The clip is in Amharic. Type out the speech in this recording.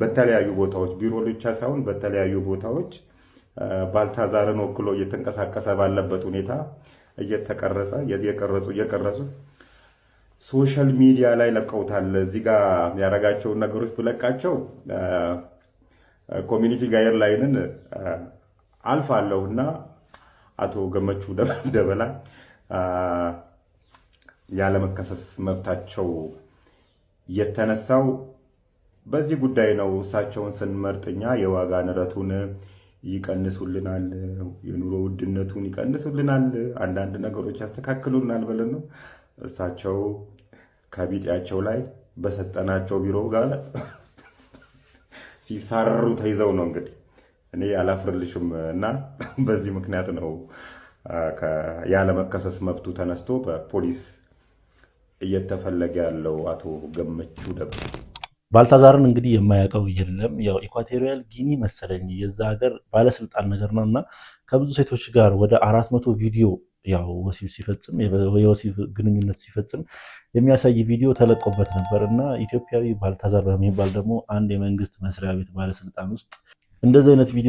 በተለያዩ ቦታዎች ቢሮ ብቻ ሳይሆን በተለያዩ ቦታዎች ባልታዛርን ወክሎ እየተንቀሳቀሰ ባለበት ሁኔታ እየተቀረጸ እየቀረጹ ሶሻል ሚዲያ ላይ ለቀውታል። እዚህ ጋር ያረጋቸውን ነገሮች ብለቃቸው ኮሚኒቲ ጋይድላይንን አልፋለሁና አቶ ገመቹ ደበላ ያለመከሰስ መብታቸው የተነሳው በዚህ ጉዳይ ነው። እሳቸውን ስንመርጥኛ የዋጋ ንረቱን ይቀንሱልናል፣ የኑሮ ውድነቱን ይቀንሱልናል፣ አንዳንድ ነገሮች ያስተካክሉናል ብለን ነው። እሳቸው ከቢጤያቸው ላይ በሰጠናቸው ቢሮ ጋር ሲሳረሩ ተይዘው ነው። እንግዲህ እኔ አላፍርልሽም እና በዚህ ምክንያት ነው ያለመከሰስ መብቱ ተነስቶ በፖሊስ እየተፈለገ ያለው አቶ ገመቹ ደበላ። ባልታዛርን እንግዲህ የማያውቀው የለም። ያው ኢኳቶሪያል ጊኒ መሰለኝ የዛ ሀገር ባለስልጣን ነገር ነው እና ከብዙ ሴቶች ጋር ወደ 400 ቪዲዮ ያው ወሲብ ሲፈጽም የወሲብ ግንኙነት ሲፈጽም የሚያሳይ ቪዲዮ ተለቆበት ነበር እና ኢትዮጵያዊ ባልታዛር በሚባል ደግሞ አንድ የመንግስት መስሪያ ቤት ባለስልጣን ውስጥ እንደዚህ አይነት ቪዲዮ